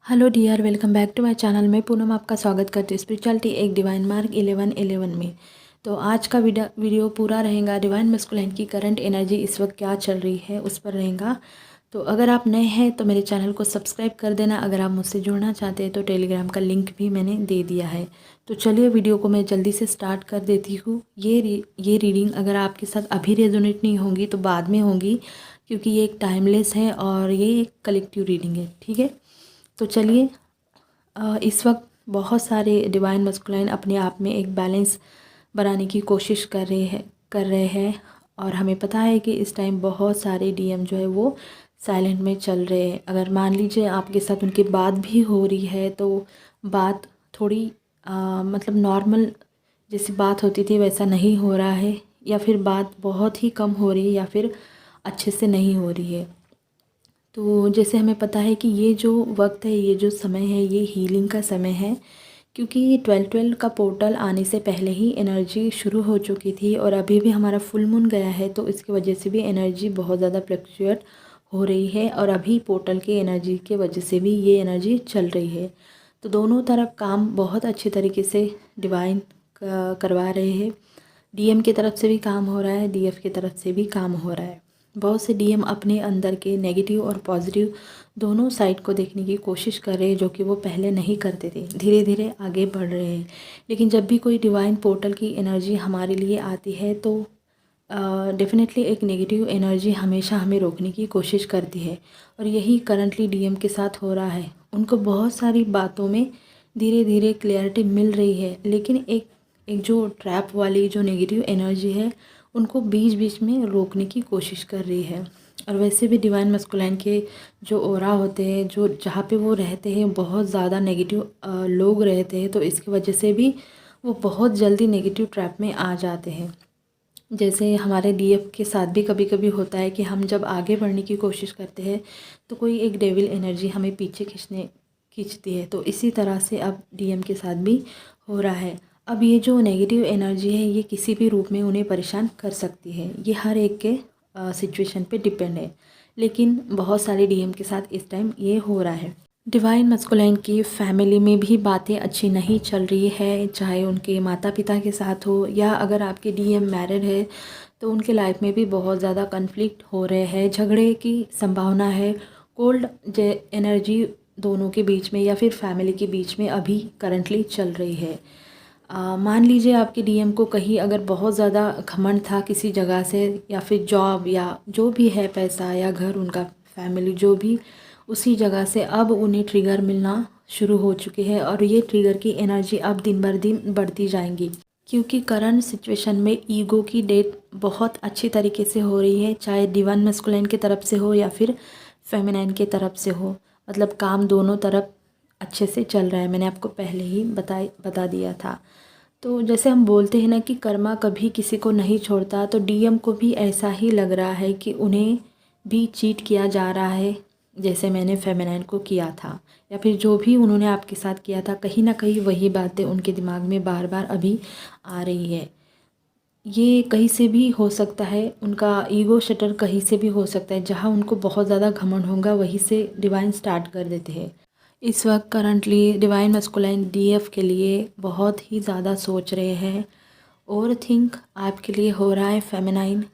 Hello dear, welcome back to my channel. मैं पूनम आपका स्वागत करती हूँ स्पिरिचुअलिटी एक डिवाइन मार्क 1111 में। तो आज का वीडियो पूरा रहेगा डिवाइन मस्कुलाइन की करंट एनर्जी इस वक्त क्या चल रही है उस पर रहेगा। तो अगर आप नए हैं तो मेरे चैनल को सब्सक्राइब कर देना। अगर आप मुझसे जुड़ना चाहते हैं तो टेलीग्राम का लिंक भी मैंने दे दिया है। तो चलिए वीडियो को मैं जल्दी से स्टार्ट कर देती हूँ। ये रीडिंग अगर आपके साथ अभी रेजोनेट नहीं होंगी तो बाद में होंगी, क्योंकि ये एक टाइमलेस है और ये एक कलेक्टिव रीडिंग है। ठीक है, तो चलिए। इस वक्त बहुत सारे डिवाइन मस्कुलाइन अपने आप में एक बैलेंस बनाने की कोशिश कर रहे हैं और हमें पता है कि इस टाइम बहुत सारे डीएम जो है वो साइलेंट में चल रहे हैं। अगर मान लीजिए आपके साथ उनकी बात भी हो रही है तो बात थोड़ी मतलब नॉर्मल जैसी बात होती थी वैसा नहीं हो रहा है, या फिर बात बहुत ही कम हो रही है, या फिर अच्छे से नहीं हो रही है। तो जैसे हमें पता है कि ये जो वक्त है, ये जो समय है, ये हीलिंग का समय है, क्योंकि ये 12-12 का पोर्टल आने से पहले ही एनर्जी शुरू हो चुकी थी और अभी भी हमारा फुल मून गया है, तो इसकी वजह से भी एनर्जी बहुत ज़्यादा फ्लक्चुएट हो रही है और अभी पोर्टल की एनर्जी के वजह से भी ये एनर्जी चल रही है। तो दोनों तरफ काम बहुत अच्छे तरीके से डिवाइन करवा रहे हैं। डीएम की तरफ से भी काम हो रहा है, डीएफ की तरफ से भी काम हो रहा है। बहुत से डीएम अपने अंदर के नेगेटिव और पॉजिटिव दोनों साइड को देखने की कोशिश कर रहे हैं, जो कि वो पहले नहीं करते थे। धीरे धीरे आगे बढ़ रहे हैं। लेकिन जब भी कोई डिवाइन पोर्टल की एनर्जी हमारे लिए आती है तो डेफिनेटली एक नेगेटिव एनर्जी हमेशा हमें रोकने की कोशिश करती है, और यही करंटली डीएम के साथ हो रहा है। उनको बहुत सारी बातों में धीरे धीरे क्लियरिटी मिल रही है, लेकिन एक एक जो ट्रैप वाली जो नेगेटिव एनर्जी है उनको बीच बीच में रोकने की कोशिश कर रही है। और वैसे भी डिवाइन मस्कुलाइन के जो ओरा होते हैं, जो जहाँ पे वो रहते हैं, बहुत ज़्यादा नेगेटिव लोग रहते हैं, तो इसकी वजह से भी वो बहुत जल्दी नेगेटिव ट्रैप में आ जाते हैं। जैसे हमारे डीएफ के साथ भी कभी कभी होता है कि हम जब आगे बढ़ने की कोशिश करते हैं तो कोई एक डेविल एनर्जी हमें पीछे खींचती है। तो इसी तरह से अब डीएम के साथ भी हो रहा है। अब ये जो नेगेटिव एनर्जी है ये किसी भी रूप में उन्हें परेशान कर सकती है। ये हर एक के सिचुएशन पे डिपेंड है, लेकिन बहुत सारे डीएम के साथ इस टाइम ये हो रहा है। डिवाइन मस्कुलाइन की फैमिली में भी बातें अच्छी नहीं चल रही है, चाहे उनके माता पिता के साथ हो, या अगर आपके डीएम मैरिड है तो उनके लाइफ में भी बहुत ज़्यादा कन्फ्लिक्ट हो रहे हैं, झगड़े की संभावना है। कोल्ड एनर्जी दोनों के बीच में या फिर फैमिली के बीच में अभी करंटली चल रही है। मान लीजिए आपके डीएम को कहीं अगर बहुत ज़्यादा घमंड था किसी जगह से, या फिर जॉब या जो भी है, पैसा या घर, उनका फैमिली जो भी, उसी जगह से अब उन्हें ट्रिगर मिलना शुरू हो चुके हैं, और ये ट्रिगर की एनर्जी अब दिन बर दिन बढ़ती जाएंगी, क्योंकि करंट सिचुएशन में ईगो की डेथ बहुत अच्छी तरीके से हो रही है, चाहे डिवाइन मस्कुलाइन की तरफ से हो या फिर फेमिनाइन की तरफ से हो। मतलब काम दोनों तरफ अच्छे से चल रहा है, मैंने आपको पहले ही बता दिया था। तो जैसे हम बोलते हैं ना कि कर्मा कभी किसी को नहीं छोड़ता, तो डीएम को भी ऐसा ही लग रहा है कि उन्हें भी चीट किया जा रहा है, जैसे मैंने फेमिनाइन को किया था, या फिर जो भी उन्होंने आपके साथ किया था, कहीं ना कहीं वही बातें उनके दिमाग में बार बार अभी आ रही है। ये कहीं से भी हो सकता है, उनका ईगो शटर कहीं से भी हो सकता है। जहाँ उनको बहुत ज़्यादा घमंड होगा वहीं से डिवाइन स्टार्ट कर देते हैं। इस वक्त करंटली डिवाइन मस्कुलाइन डीएफ के लिए बहुत ही ज़्यादा सोच रहे हैं। ओवर थिंक आपके लिए हो रहा है फेमिनाइन।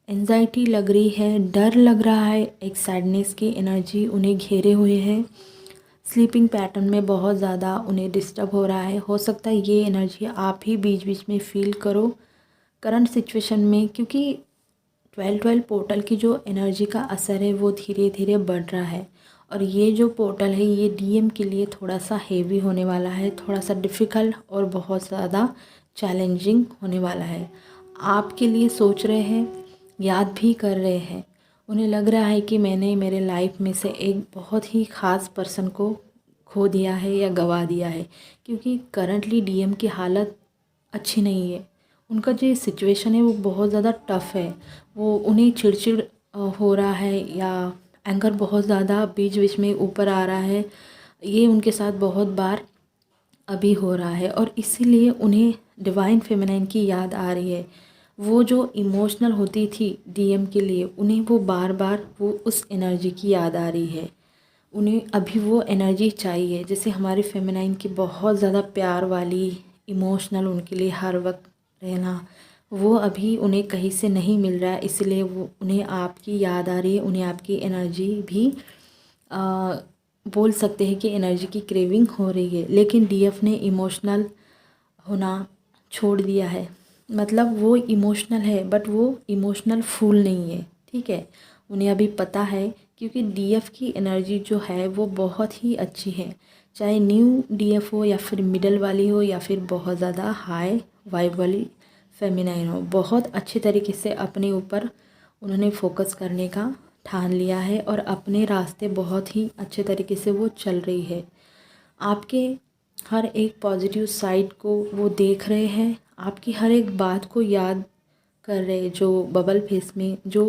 एंजाइटी लग रही है, डर लग रहा है, एक सैडनेस की एनर्जी उन्हें घेरे हुए है। स्लीपिंग पैटर्न में बहुत ज़्यादा उन्हें डिस्टर्ब हो रहा है। हो सकता है ये एनर्जी आप ही बीच बीच में फील करो करंट सिचुएशन में, क्योंकि 12-12 पोर्टल की जो एनर्जी का असर है वो धीरे धीरे बढ़ रहा है। और ये जो पोर्टल है ये डीएम के लिए थोड़ा सा हेवी होने वाला है, थोड़ा सा डिफ़िकल्ट और बहुत ज़्यादा चैलेंजिंग होने वाला है। आपके लिए सोच रहे हैं, याद भी कर रहे हैं। उन्हें लग रहा है कि मैंने मेरे लाइफ में से एक बहुत ही ख़ास पर्सन को खो दिया है या गवा दिया है, क्योंकि करंटली डीएम की हालत अच्छी नहीं है। उनका जो सिचुएशन है वो बहुत ज़्यादा टफ़ है। वो उन्हें चिड़चिड़ हो रहा है, या एंगर बहुत ज़्यादा बीच बीच में ऊपर आ रहा है। ये उनके साथ बहुत बार अभी हो रहा है, और इसीलिए उन्हें डिवाइन फेमिनाइन की याद आ रही है। वो जो इमोशनल होती थी डीएम के लिए, उन्हें वो बार बार वो उस एनर्जी की याद आ रही है। उन्हें अभी वो एनर्जी चाहिए। जैसे हमारे फेमिनाइन की बहुत ज़्यादा प्यार वाली, इमोशनल, उनके लिए हर वक्त रहना, वो अभी उन्हें कहीं से नहीं मिल रहा है, इसलिए वो उन्हें आपकी याद आ रही है, उन्हें आपकी एनर्जी भी बोल सकते हैं कि एनर्जी की क्रेविंग हो रही है। लेकिन डीएफ ने इमोशनल होना छोड़ दिया है। मतलब वो इमोशनल है बट वो इमोशनल फूल नहीं है, ठीक है। उन्हें अभी पता है, क्योंकि डीएफ की एनर्जी जो है वो बहुत ही अच्छी है। चाहे न्यू डीएफ हो या फिर मिडल वाली हो या फिर बहुत ज़्यादा हाई वाइब वाली फेमिनाइन हो, बहुत अच्छे तरीके से अपने ऊपर उन्होंने फोकस करने का ठान लिया है और अपने रास्ते बहुत ही अच्छे तरीके से वो चल रही है। आपके हर एक पॉजिटिव साइड को वो देख रहे हैं, आपकी हर एक बात को याद कर रहे हैं। जो बबल फेस में जो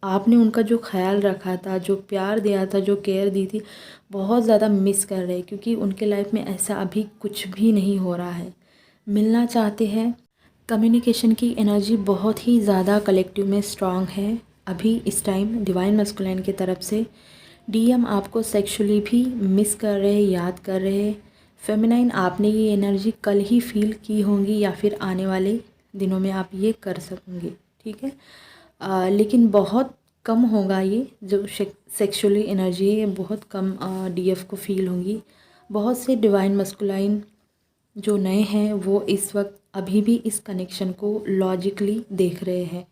आपने उनका जो ख्याल रखा था, जो प्यार दिया था, जो केयर दी थी, बहुत ज़्यादा मिस कर रहे हैं, क्योंकि उनके लाइफ में ऐसा अभी कुछ भी नहीं हो रहा है। मिलना चाहते हैं। कम्युनिकेशन की एनर्जी बहुत ही ज़्यादा कलेक्टिव में स्ट्रांग है अभी इस टाइम डिवाइन मस्कुलिन की तरफ से। डीएम आपको सेक्सुअली भी मिस कर रहे हैं, याद कर रहे हैं। फेमिनाइन आपने ये एनर्जी कल ही फील की होंगी या फिर आने वाले दिनों में आप ये कर सकेंगे, ठीक है। लेकिन बहुत कम होगा, ये जो सेक्सुअली एनर्जी है ये बहुत कम डीएफ को फील होंगी। बहुत से डिवाइन मस्कुलाइन जो नए हैं वो इस वक्त अभी भी इस कनेक्शन को लॉजिकली देख रहे हैं।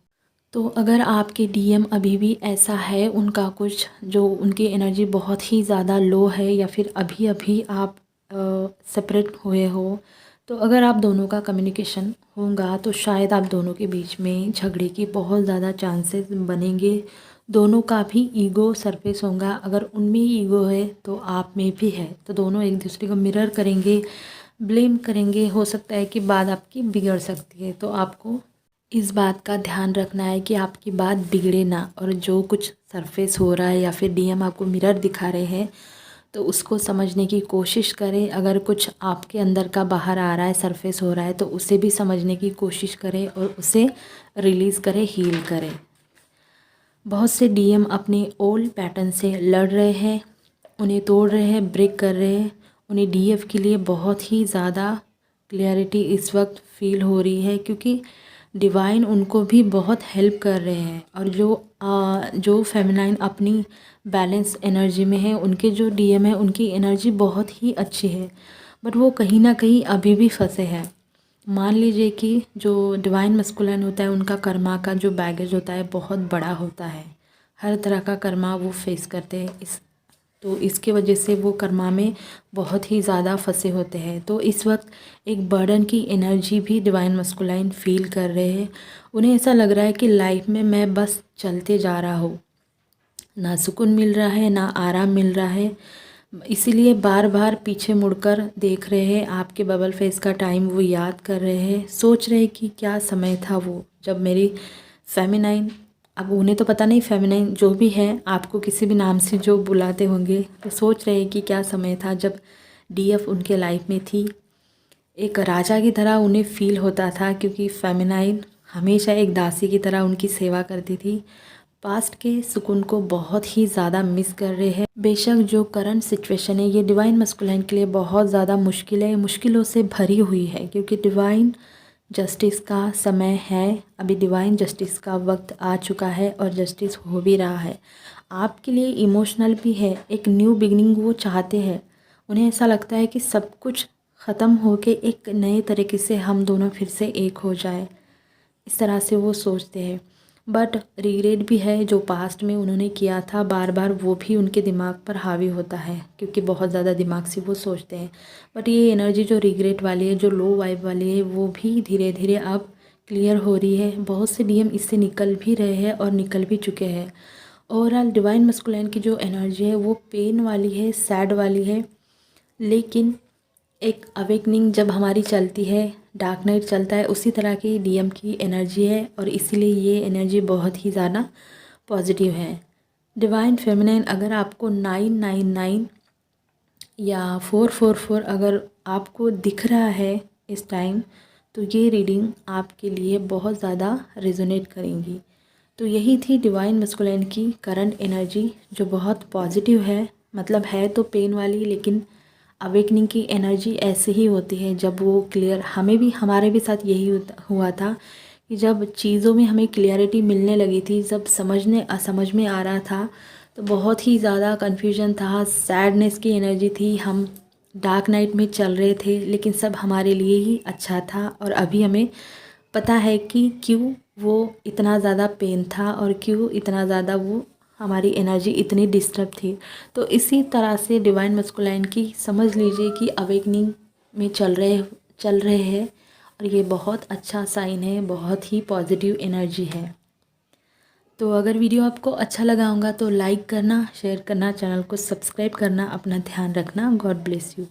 तो अगर आपके डीएम अभी भी ऐसा है, उनका कुछ जो उनकी एनर्जी बहुत ही ज़्यादा लो है या फिर अभी अभी आप सेपरेट हुए हो, तो अगर आप दोनों का कम्युनिकेशन होगा तो शायद आप दोनों के बीच में झगड़े की बहुत ज़्यादा चांसेस बनेंगे। दोनों का भी ईगो सरफेस होगा। अगर उनमें ईगो है तो आप में भी है, तो दोनों एक दूसरे को मिरर करेंगे, ब्लेम करेंगे। हो सकता है कि बात आपकी बिगड़ सकती है, तो आपको इस बात का ध्यान रखना है कि आपकी बात बिगड़े ना। और जो कुछ सरफेस हो रहा है या फिर डीएम आपको मिरर दिखा रहे हैं, तो उसको समझने की कोशिश करें। अगर कुछ आपके अंदर का बाहर आ रहा है, सरफेस हो रहा है, तो उसे भी समझने की कोशिश करें और उसे रिलीज़ करें, हील करें। बहुत से डीएम अपने ओल्ड पैटर्न से लड़ रहे हैं, उन्हें तोड़ रहे हैं, ब्रेक कर रहे हैं। उन्हें डीएफ के लिए बहुत ही ज़्यादा क्लियरिटी इस वक्त फील हो रही है, क्योंकि डिवाइन उनको भी बहुत हेल्प कर रहे हैं। और जो फेमिनाइन अपनी बैलेंस एनर्जी में है, उनके जो डीएम है उनकी एनर्जी बहुत ही अच्छी है, बट वो कहीं ना कहीं अभी भी फंसे हैं। मान लीजिए कि जो डिवाइन मस्कुलिन होता है उनका कर्मा का जो बैगेज होता है बहुत बड़ा होता है। हर तरह का कर्मा वो फेस करते हैं, तो इसके वजह से वो कर्मा में बहुत ही ज़्यादा फंसे होते हैं। तो इस वक्त एक बर्डन की एनर्जी भी डिवाइन मस्कुलाइन फील कर रहे हैं। उन्हें ऐसा लग रहा है कि लाइफ में मैं बस चलते जा रहा हूँ, ना सुकून मिल रहा है ना आराम मिल रहा है। इसीलिए बार बार पीछे मुड़कर देख रहे हैं, आपके बबल फेस का टाइम वो याद कर रहे हैं। सोच रहे हैं कि क्या समय था वो जब मेरी फेमिनाइन, अब उन्हें तो पता नहीं फेमिनाइन जो भी है आपको किसी भी नाम से जो बुलाते होंगे, तो सोच रहे हैं कि क्या समय था जब डीएफ उनके लाइफ में थी। एक राजा की तरह उन्हें फील होता था, क्योंकि फेमिनाइन हमेशा एक दासी की तरह उनकी सेवा करती थी। पास्ट के सुकून को बहुत ही ज़्यादा मिस कर रहे हैं। बेशक जो करंट सिचुएशन है ये डिवाइन मस्कुलाइन के लिए बहुत ज़्यादा मुश्किल है, मुश्किलों से भरी हुई है, क्योंकि डिवाइन जस्टिस का समय है। अभी डिवाइन जस्टिस का वक्त आ चुका है और जस्टिस हो भी रहा है। आपके लिए इमोशनल भी है, एक न्यू बिगिनिंग वो चाहते हैं। उन्हें ऐसा लगता है कि सब कुछ ख़त्म होके एक नए तरीके से हम दोनों फिर से एक हो जाए, इस तरह से वो सोचते हैं। बट रिग्रेट भी है, जो पास्ट में उन्होंने किया था बार बार वो भी उनके दिमाग पर हावी होता है, क्योंकि बहुत ज़्यादा दिमाग से वो सोचते हैं। बट ये एनर्जी जो रिग्रेट वाली है, जो लो वाइब वाली है, वो भी धीरे धीरे अब क्लियर हो रही है। बहुत से डीएम इससे निकल भी रहे हैं और निकल भी चुके हैं। ओवरऑल डिवाइन मस्कुलिन की जो एनर्जी है वो पेन वाली है, सैड वाली है, लेकिन एक अवेकनिंग जब हमारी चलती है, डार्क नाइट चलता है, उसी तरह की डीएम की एनर्जी है और इसीलिए ये एनर्जी बहुत ही ज़्यादा पॉजिटिव है। डिवाइन फेमिनाइन अगर आपको 999 या 444 अगर आपको दिख रहा है इस टाइम, तो ये रीडिंग आपके लिए बहुत ज़्यादा रेजोनेट करेंगी। तो यही थी डिवाइन मस्कुलिन की करंट एनर्जी, जो बहुत पॉजिटिव है। मतलब है तो पेन वाली, लेकिन अवेकनिंग की एनर्जी ऐसे ही होती है जब वो क्लियर, हमारे भी साथ यही हुआ था कि जब चीज़ों में हमें क्लियरिटी मिलने लगी थी, जब समझ में आ रहा था, तो बहुत ही ज़्यादा कन्फ्यूजन था, सैडनेस की एनर्जी थी, हम डार्क नाइट में चल रहे थे, लेकिन सब हमारे लिए ही अच्छा था। और अभी हमें पता है कि क्यों वो इतना ज़्यादा पेन था और क्यों इतना ज़्यादा वो हमारी एनर्जी इतनी डिस्टर्ब थी। तो इसी तरह से डिवाइन मस्कुलाइन की समझ लीजिए कि अवेकनिंग में चल रहे हैं, और ये बहुत अच्छा साइन है, बहुत ही पॉजिटिव एनर्जी है। तो अगर वीडियो आपको अच्छा लगा होगा तो लाइक करना, शेयर करना, चैनल को सब्सक्राइब करना, अपना ध्यान रखना। God bless you.